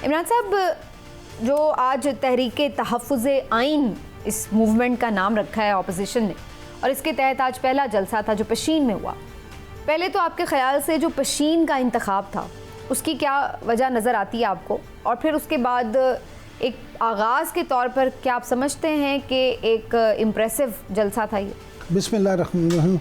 इमरान साहब, जो आज तहरीक तहफ़्फ़ुज़ आइन इस मूवमेंट का नाम रखा है अपोजिशन ने, और इसके तहत आज पहला जलसा था जो पशीन में हुआ। पहले तो आपके ख़्याल से जो पशीन का इंतखाब था उसकी क्या वजह नज़र आती है आपको, और फिर उसके बाद एक आगाज़ के तौर पर क्या आप समझते हैं कि एक इम्प्रेसिव जलसा था ये? बिस्मिल्लाहिर्रहमानिर्रहीम।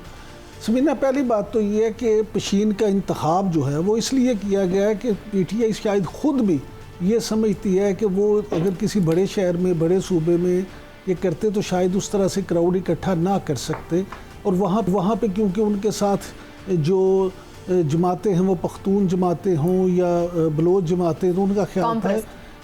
समीना, पहली बात तो ये है कि पशीन का इंतखाब जो है वो इसलिए किया गया है कि PTI शायद ख़ुद भी ये समझती है कि वो अगर किसी बड़े शहर में, बड़े सूबे में ये करते तो शायद उस तरह से क्राउड इकट्ठा ना कर सकते, और वहाँ पे क्योंकि उनके साथ जो जमातें हैं वो पख्तून जमातें हों या बलोच जमातें, तो उनका ख्याल था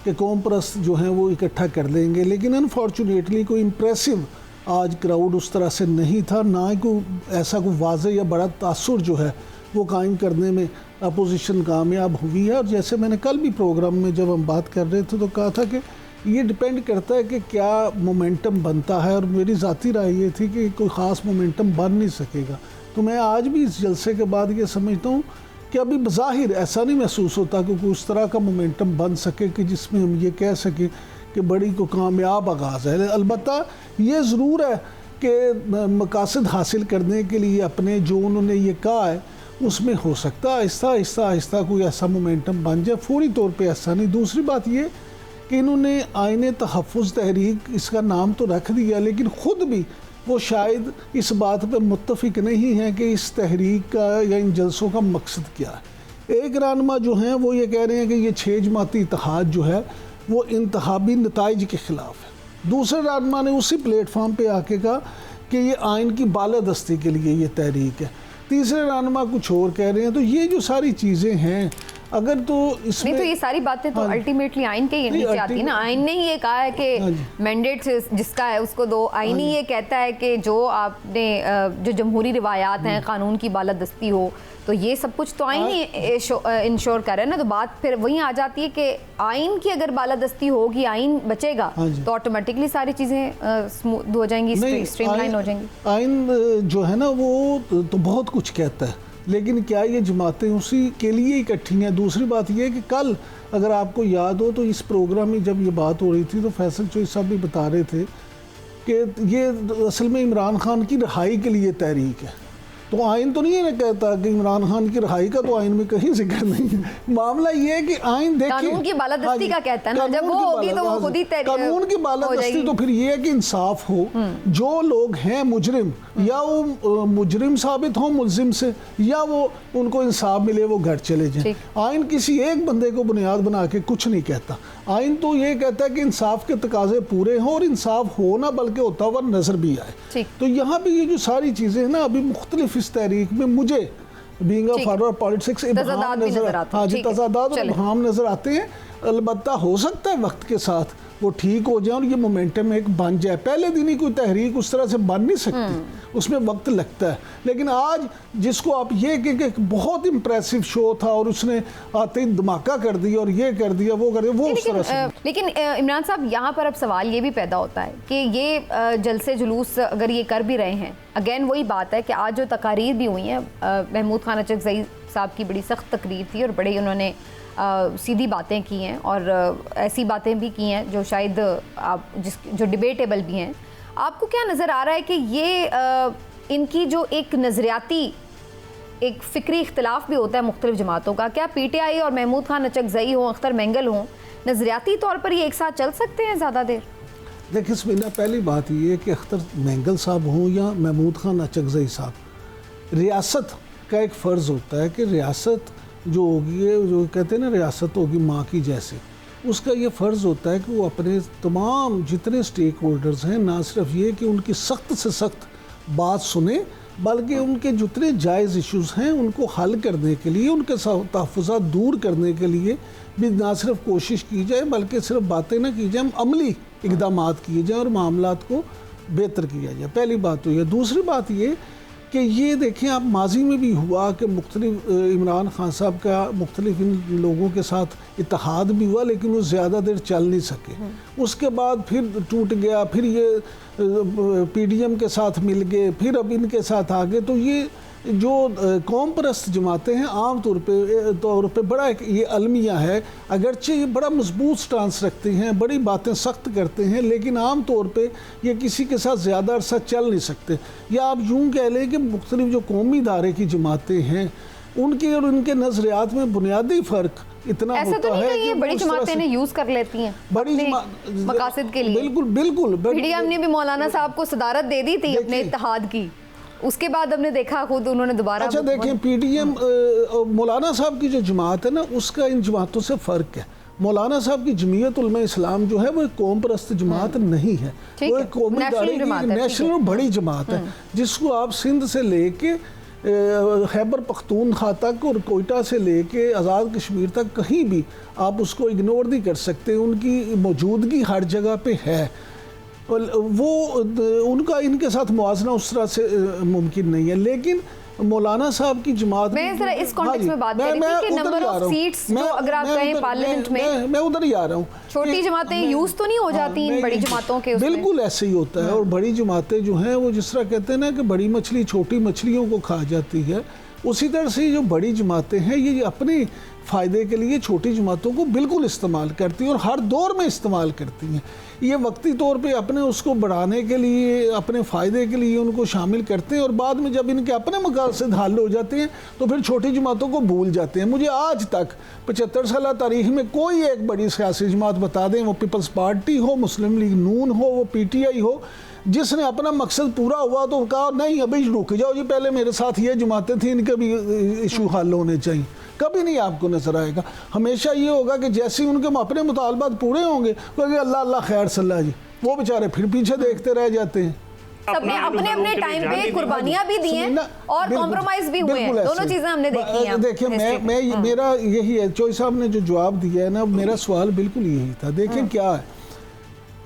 कि कौम परस्त जो हैं वो इकट्ठा कर लेंगे। लेकिन अनफॉर्चुनेटली कोई इम्प्रेसिव आज क्राउड उस तरह से नहीं था, ना ही कोई ऐसा कोई वाज़े या बड़ा तासुर जो है वो कायम करने में अपोजिशन कामयाब हुई है। और जैसे मैंने कल भी प्रोग्राम में जब हम बात कर रहे थे तो कहा था कि ये डिपेंड करता है कि क्या मोमेंटम बनता है, और मेरी ज़ाती राय ये थी कि कोई ख़ास मोमेंटम बन नहीं सकेगा। तो मैं आज भी इस जलसे के बाद ये समझता हूँ कि अभी बज़ाहिर ऐसा नहीं महसूस होता कि कोई उस तरह का मोमेंटम बन सके कि जिसमें हम ये कह सकें कि बड़ी को कामयाब आगाज़ है। अलबत्ता ये ज़रूर है कि मकासद हासिल करने के लिए अपने जो उन्होंने ये कहा है उसमें हो सकता है आहिस्ता आहिस्ता कोई ऐसा मोमेंटम बन जाए, फौरी तौर पे ऐसा नहीं। दूसरी बात ये कि इन्होंने आइन तहफ़्फ़ुज़ तहरीक इसका नाम तो रख दिया, लेकिन ख़ुद भी वो शायद इस बात पर मुत्तफ़िक नहीं है कि इस तहरीक का या इन जलसों का मकसद क्या है। एक रहनुमा जो हैं वो ये कह रहे हैं कि ये 6 जमाती इत्तेहाद जो है वो इंतखाबी नताइज के ख़िलाफ़ है। दूसरे रहनुमा ने उसी प्लेटफार्म पे आके कहा कि ये आइन की बालादस्ती के लिए ये तहरीक है। तीसरे रहनुमा कुछ और कह रहे हैं। तो ये जो सारी चीज़ें हैं, अगर तो इसमें नहीं, तो ये सारी बातें तो अल्टीमेटली आइन के ही नीचे आती है ना। आइन ने ही ये कहा है कि मैंडेट जिसका है उसको दो। आइन ही ये कहता है कि जो आपने जो जमहूरी रिवायात हैं, कानून की बालादस्ती हो, तो ये सब कुछ तो आइन ही इंश्योर कर रहा है ना। तो बात फिर वहीं आ जाती है कि आइन की अगर बालादस्ती होगी, आइन बचेगा, तो ऑटोमेटिकली सारी चीज़ें स्मूथ हो जाएंगी, स्ट्रीमलाइन हो जाएंगी। आइन जो है ना वो तो बहुत कुछ कहता है, लेकिन क्या ये जमातें उसी के लिए इकट्ठी हैं? दूसरी बात ये है कि कल अगर आपको याद हो तो इस प्रोग्राम में जब ये बात हो रही थी तो फैसल चौधरी साहब भी बता रहे थे कि ये असल में इमरान खान की रिहाई के लिए तहरीक है। तो आइन तो नहीं है ना कहता कि इमरान खान की रिहाई का, तो आइन में कहीं जिक्र नहीं है। मामला ये है कि आइन देखिए कानून की बालादस्ती का कहता है ना, जब वो होगी तो वो खुद ही कानून की बालादस्ती। तो फिर ये है कि इंसाफ हो, जो लोग हैं मुजरिम या वो मुजरिम साबित हो मुलजिम से, या वो उनको इंसाफ मिले वो घर चले जाएं। आइन किसी एक बंदे को बुनियाद बना के कुछ नहीं कहता। आइन तो ये कहता है कि इंसाफ के तकाजे पूरे हों और इंसाफ हो ना बल्कि होता हुआ नजर भी आए। तो यहाँ पे ये जो सारी चीज़ें हैं ना, अभी मुख्तलिफ इस तहरीक में मुझे बीइंग अ फॉरवर्ड पॉलिटिक्स तज़ादात और इबहाम नज़र आते हैं। अलबत्ता हो सकता है वक्त के साथ वो ठीक हो जाए और ये मोमेंटम एक बन जाए। पहले दिन ही कोई तहरीक उस तरह से बन नहीं सकती, उसमें वक्त लगता है। लेकिन आज जिसको आप ये कि बहुत इम्प्रेसिव शो था और उसने आते ही धमाका कर दिया और ये कर दिया वो कर दिया, वो उस तरह से। लेकिन इमरान साहब, यहाँ पर अब सवाल ये भी पैदा होता है कि ये जलसे जुलूस अगर ये कर भी रहे हैं, अगेन वही बात है कि आज जो तकारीर भी हुई हैं, महमूद खान अचकज़ई साहब की बड़ी सख्त तकरीर थी और बड़े उन्होंने सीधी बातें की हैं और ऐसी बातें भी की हैं जो शायद आप जो डिबेटेबल भी हैं। आपको क्या नज़र आ रहा है कि ये इनकी जो एक नज़रियाती एक फ़िक्री इख्तिलाफ भी होता है मुख्तलिफ जमातों का, क्या PTI और महमूद खान अचकज़ई हों, अख्तर मेंगल हों, नज़रियाती तौर पर ये एक साथ चल सकते हैं ज़्यादा देर? देखिए समीना, पहली बात ये है कि अख्तर मेंगल साहब हों या महमूद खान अचकज़ई साहब, रियासत का एक फ़र्ज़ होता है कि रियासत जो होगी, जो कहते हैं ना रियासत होगी माँ की जैसे, उसका ये फ़र्ज़ होता है कि वो अपने तमाम जितने स्टेक होल्डर्स हैं, ना सिर्फ ये कि उनकी सख्त से सख्त बात सुने, बल्कि उनके जितने जायज़ इश्यूज़ हैं उनको हल करने के लिए, उनके तहफ़्फ़ुज़ात दूर करने के लिए भी ना सिर्फ कोशिश की जाए बल्कि सिर्फ बातें ना की जाए, अमली इक़दामात किए जाए और मामलात को बेहतर किया जाए। पहली बात तो ये। दूसरी बात ये कि ये देखें आप, माजी में भी हुआ कि मुख्तलिफ इमरान खान साहब का मुख्तलिफ इन लोगों के साथ इत्तेहाद भी हुआ, लेकिन वो ज़्यादा देर चल नहीं सके। उसके बाद फिर टूट गया, फिर ये PDM के साथ मिल गए, फिर अब इनके साथ आ गए। तो ये जो कौम परस्त जमातें हैं आम तौर पे बड़ा एक ये अलमिया है, अगरचे ये बड़ा मजबूत स्टांस रखते हैं, बड़ी बातें सख्त करते हैं, लेकिन आम तौर पे ये किसी के साथ ज़्यादा अरसा चल नहीं सकते। या आप यूँ कह लें कि मुख्तलिफ जो कौमी दायरे की जमातें हैं उनके और उनके नज़रियात में बुनियादी फ़र्क इतना ऐसा होता तो नहीं है कि ये बड़ी जमातें ने यूज कर लेती हैं बड़ी मकासद के लिए। बिल्कुल बिल्कुल। पीडीएम ने भी मौलाना साहब को सदारत दे दी थी अपने इत्तेहाद की, उसके बाद हमने देखा खुद उन्होंने दोबारा। अच्छा देखें, पीडीएम मौलाना साहब की जो जमात है ना, उसका इन जमातों से फ़र्क है। मौलाना साहब की जमीयत उलमा इस्लाम जो है वो एक कौम परस्त जमात नहीं है, वो एक कौमी दायरे की नेशनल बड़ी जमात है, जिसको आप सिंध से लेके खैबर पख्तूनख्वा तक और कोयटा से लेके आज़ाद कश्मीर तक कहीं भी आप उसको इग्नोर नहीं कर सकते। उनकी मौजूदगी हर जगह पे है, वो उनका इनके साथ मुआवजा उस तरह से मुमकिन नहीं है। लेकिन मौलाना साहब की जमात मैं जरा इस कॉन्टेक्स्ट में बात कर रही थी कि नंबर ऑफ सीट्स जो अगर आप कहें पार्लियामेंट में, मैं उधर ही आ रहा हूँ, छोटी जमातें यूज तो नहीं हो जाती इन बड़ी जमातों के उसमें? बिल्कुल ऐसे ही होता है। और बड़ी जमातें जो हैं वो जिस तरह कहते हैं ना कि बड़ी मछली छोटी मछलियों को खा जाती है, उसी तरह से जो बड़ी जमातें हैं ये अपने फ़ायदे के लिए छोटी जमातों को बिल्कुल इस्तेमाल करती हैं और हर दौर में इस्तेमाल करती हैं। ये वक्ती तौर पे अपने उसको बढ़ाने के लिए, अपने फ़ायदे के लिए उनको शामिल करते हैं और बाद में जब इनके अपने मकासद हल हो जाते हैं तो फिर छोटी जमातों को भूल जाते हैं। मुझे आज तक 75 साल तारीख में कोई एक बड़ी सियासी जमात बता दें, वो पीपल्स पार्टी हो, मुस्लिम लीग नून हो, वो PTI हो, जिसने अपना मकसद पूरा हुआ तो कहा नहीं अभी रुक जाओ जी, पहले मेरे साथ ये जमातें थी, इनके भी इशू हल होने चाहिए। कभी नहीं आपको नजर आएगा। हमेशा ये होगा कि जैसे ही उनके अपने मुतालबात पूरे होंगे वो अल्लाह अल्लाह खैर सल्ला जी, वो बेचारे फिर पीछे देखते रह जाते हैं। सबने अपने अपने टाइम पे कुर्बानियां भी दी हैं और कॉम्प्रोमाइज भी हुए हैं, दोनों चीजें हमने देखी हैं। देखिए मैं मेरा यही है, चोई साहब ने जो जवाब दिया है ना, मेरा सवाल बिल्कुल यही था। देखिए क्या है,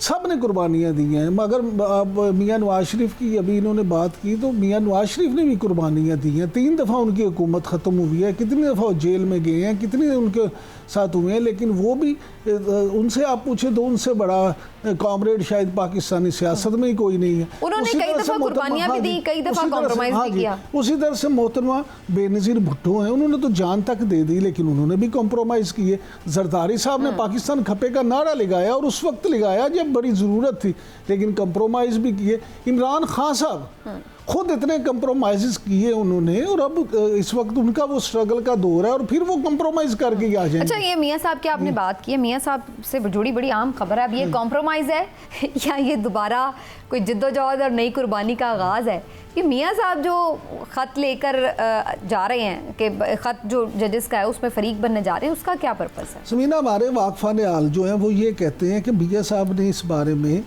सब ने कुर्बानियाँ दी हैं, मगर अब मियाँ नवाज शरीफ की अभी इन्होंने बात की तो मियाँ नवाज शरीफ ने भी कुर्बानियाँ दी हैं। 3 दफ़ा उनकी हुकूमत ख़त्म हुई है, कितनी दफ़ा वो जेल में गए हैं, कितने उनके साथ हुए हैं, लेकिन वो भी उनसे आप पूछे तो उनसे बड़ा कॉमरेड शायद पाकिस्तानी सियासत में ही कोई नहीं है। उन्होंने कई दफ़ा कुर्बानियाँ भी दी, कई दफ़ा कॉम्प्रोमाइज़ भी किया। उसी तरह से मोहतरमा बेनज़ीर भुट्टो हैं, उन्होंने तो जान तक दे दी लेकिन उन्होंने भी कॉम्प्रोमाइज़ किए। जरदारी साहब ने पाकिस्तान खपे का नारा लगाया और उस वक्त लगाया जब बड़ी ज़रूरत थी, लेकिन कंप्रोमाइज़ भी किए। इमरान खान साहब खुद इतने कंप्रोमाइज़ किए उन्होंने, और अब इस वक्त उनका वो स्ट्रगल का दौर है और फिर वो कंप्रोमाइज़ करके आ जाएंगे। अच्छा, ये मियाँ साहब की आपने बात की है, मियाँ साहब से जुड़ी बड़ी आम खबर है, अब ये कॉम्प्रोमाइज़ है या ये दोबारा कोई जिद्दोजहद और नई कुर्बानी का आगाज़ है? कि मियाँ साहब जो ख़त लेकर जा रहे हैं, कि ख़त जो जजेस का है उसमें फ़रीक बनने जा रहे हैं, उसका क्या पर्पस है? समीना, हमारे वाकफ़ान आल जो हैं वो ये कहते हैं कि मियाँ साहब ने इस बारे में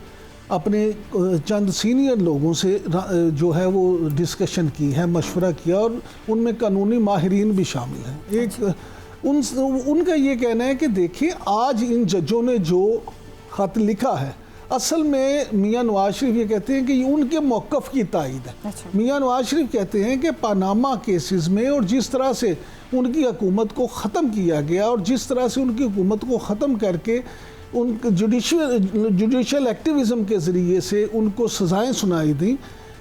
अपने चंद सीनियर लोगों से जो है वो डिस्कशन की है, मशवरा किया, और उनमें कानूनी माहिरीन भी शामिल हैं। एक उनका ये कहना है कि देखिए आज इन जजों ने जो ख़त लिखा है, असल में मियाँ नवाज शरीफ ये कहते हैं कि उनके मौक़िफ़ की तायीद है। अच्छा। मियाँ नवाज शरीफ कहते हैं कि पानामा केसेस में और जिस तरह से उनकी हुकूमत को ख़त्म किया गया और जिस तरह से उनकी हुकूमत को ख़त्म करके उन जुडिशल एक्टिविज़म के ज़रिए से उनको सज़ाएं सुनाई दी,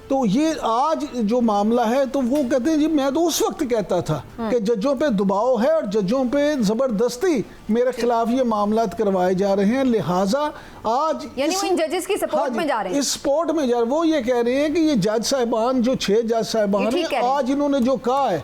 तो ये आज जो मामला है तो वो कहते हैं जी मैं तो उस वक्त कहता था कि जजों पे दबाव है और जजों पे ज़बरदस्ती मेरे खिलाफ ये मामलात करवाए जा रहे हैं, लिहाजा आज यानी वो इन जजेस की सपोर्ट में जा रहे हैं, इस सपोर्ट में जा रहे हैं। वो ये कह रहे हैं कि ये जज साहिबान जो 6 जज साहिबान हैं आज इन्होंने जो कहा है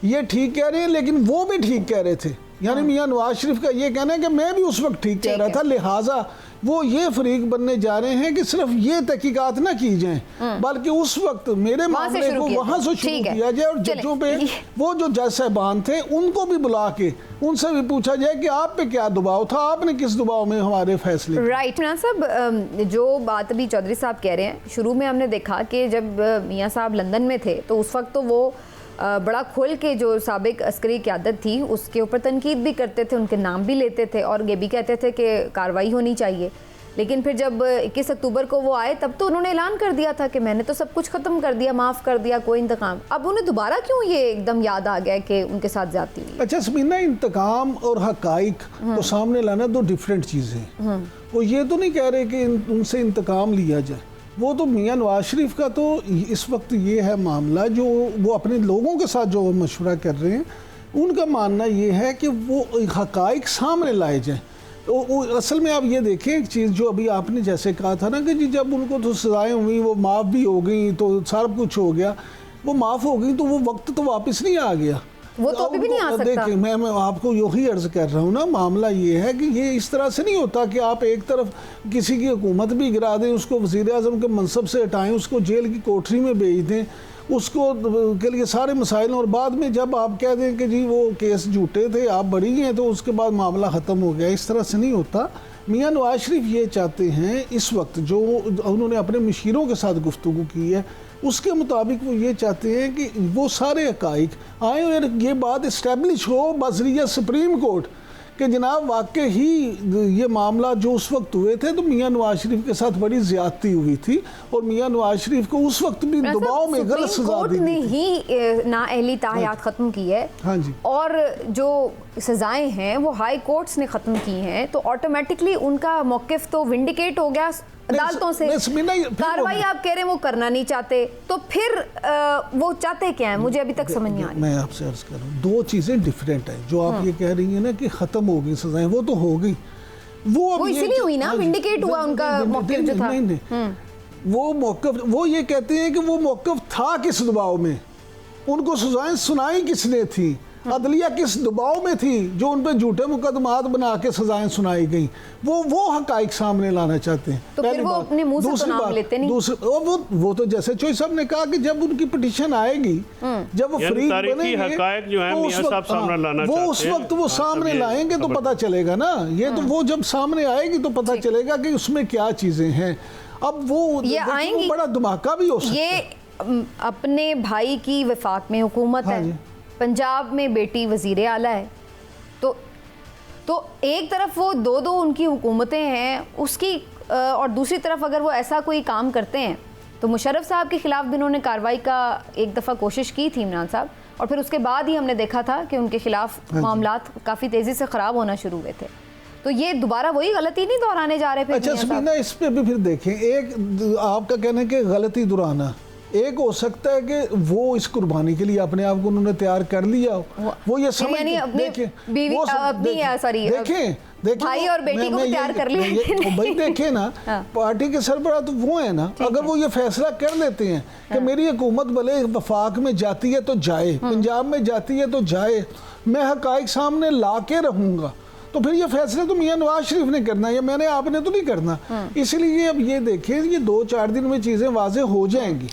ये ठीक कह रहे हैं, लेकिन वो भी ठीक कह रहे थे। यानी मियाँ नवाज शरीफ का ये कहना है कि मैं भी उस वक्त ठीक कह रहा था, लिहाजा वो ये फरीक बनने जा रहे हैं कि सिर्फ ये तहकीकात ना की जाए बल्कि उस वक्त मेरे मामले को वहाँ से शुरू किया जाए और जजों पे वो जो जज साहबान थे उनको भी बुला के उनसे भी पूछा जाए कि आप पे क्या दबाव था, आपने किस दबाव में हमारे फैसले। राइट मियाँ साहब, जो बात अभी चौधरी साहब कह रहे हैं, शुरू में हमने देखा कि जब मियाँ साहब लंदन में थे तो उस वक्त तो वो बड़ा खुल के जो साबिक अस्करी क़यादत थी उसके ऊपर तनकीद भी करते थे, उनके नाम भी लेते थे और ये भी कहते थे कि कार्रवाई होनी चाहिए। लेकिन फिर जब 21 अक्टूबर को वो आए तब तो उन्होंने ऐलान कर दिया था कि मैंने तो सब कुछ ख़त्म कर दिया, माफ़ कर दिया, कोई इंतकाम। अब उन्हें दोबारा क्यों ये एकदम याद आ गया कि उनके साथ ज़्यादती हुई? अच्छा समीना, इंतकाम और हक़ाइक़ को सामने लाना दो डिफरेंट चीज़ें हैं। वो ये तो नहीं कह रहे कि उनसे इंतकाम लिया जाए, वो तो मियाँ नवाज शरीफ का तो इस वक्त ये है मामला, जो वो अपने लोगों के साथ जो मशवरा कर रहे हैं, उनका मानना ये है कि वो हक़ाइक़ सामने लाए जाएँ। तो असल में आप ये देखें एक चीज़ जो अभी आपने जैसे कहा था ना कि जी जब उनको तो सज़ाएँ हुई, वो माफ़ भी हो गई, तो सारा कुछ हो गया, वो माफ़ हो गई तो वो वक्त तो वापस नहीं आ गया, वो तो अभी भी नहीं आ सकता। देखिए मैं आपको यही अर्ज़ कर रहा हूँ ना, मामला ये है कि ये इस तरह से नहीं होता कि आप एक तरफ किसी की हुकूमत भी गिरा दें, उसको वज़ीर-ए-आज़म के मनसब से हटाएं, उसको जेल की कोठरी में भेज दें, उसको के लिए सारे मसाइल, और बाद में जब आप कह दें कि जी वो केस झूठे थे, आप बरी हैं, तो उसके बाद मामला ख़त्म हो गया। इस तरह से नहीं होता। मियाँ नवाज शरीफ ये चाहते हैं इस वक्त, जो उन्होंने अपने मशीरों के साथ गुफ्तगू की है, उसके मुताबिक वो ये चाहते हैं कि वो सारे हक़ाइक़ आए और ये बात इस्टेब्लिश हो बज़रिया सुप्रीम कोर्ट कि जनाब वाकई ही ये मामला जो उस वक्त हुए थे तो मियाँ नवाज शरीफ के साथ बड़ी ज़्यादती हुई थी, और मियाँ नवाज शरीफ को उस वक्त भी दबाव में गलत सज़ा दी ने ही नाअहली ताहयात ख़त्म की है। हाँ जी। और जो सज़ाएं हैं वो हाई कोर्ट्स ने ख़त्म की हैं, तो ऑटोमेटिकली उनका मौक़िफ़ तो विंडिकेट हो गया अदालतों से। कार्रवाई आप कह रहे हैं वो करना नहीं चाहते, तो फिर वो चाहते क्या है, मुझे अभी तक समझ नहीं आ रही। मैं आपसे अर्ज़ कर रहा हूँ, दो चीज़ें डिफरेंट हैं। जो आप ये कह रही हैं ना कि ख़त्म हो गई सज़ाएं, वो तो हो गई, वो इसीलिए हुई ना, विंडिकेट हुआ उनका मौक़िफ़ जो था। नहीं, वो मौक़िफ़, वो ये कहते हैं कि वो मौक़िफ़ था किस दबाव में, उनको सज़ाएं सुनाई किसने थी, अदलिया किस दबाव में थी जो उन पर झूठे मुकदमात बना के सजाएं सुनाई गई, वो हक़ाइक़ सामने लाना चाहते हैं। तो फिर वो अपने मुंह से तो नाम लेते नहीं। वो तो जैसे चोई साहब ने कहा कि जब उनकी पिटीशन आएगी, जब वो फ्री बनेंगे, वो उस वक्त वो सामने लाएंगे तो पता चलेगा ना। ये तो वो जब सामने आएगी तो पता चलेगा कि उसमें क्या चीज़ें हैं। अब वो ये आएंगी, बड़ा धमाका भी हो सकता है। ये अपने भाई की वफाक में हुकूमत है, पंजाब में बेटी वज़ीर आला है, तो एक तरफ वो दो उनकी हुकूमतें हैं उसकी, और दूसरी तरफ अगर वो ऐसा कोई काम करते हैं तो मुशर्रफ साहब के ख़िलाफ़ भी उन्होंने कार्रवाई का एक दफ़ा कोशिश की थी इमरान साहब, और फिर उसके बाद ही हमने देखा था कि उनके ख़िलाफ़ मामलात काफ़ी तेज़ी से ख़राब होना शुरू हुए थे। तो ये दोबारा वही गलती नहीं दोहराने जा रहे। अच्छा समीना, इस पर भी फिर देखें, एक आपका कहना है कि गलती दोहराना, एक हो सकता है कि वो इस कुर्बानी के लिए अपने आप को उन्होंने तैयार कर लिया, वो ये समझ देखें भाई और बेटी को तैयार कर लिया भाई। देखें ना, पार्टी के सरबराह तो वो है ना, अगर वो ये फैसला कर लेते हैं कि मेरी हुकूमत भले वफाक में जाती है तो जाए, पंजाब में जाती है तो जाए, मैं हक़ाइक़ सामने ला के रहूँगा, तो फिर ये फैसले तो मियाँ नवाज शरीफ ने करना है, या मैंने आपने तो नहीं करना। इसलिए अब ये देखें, ये 2-4 दिन में चीज़ें वाज़ेह हो जाएंगी।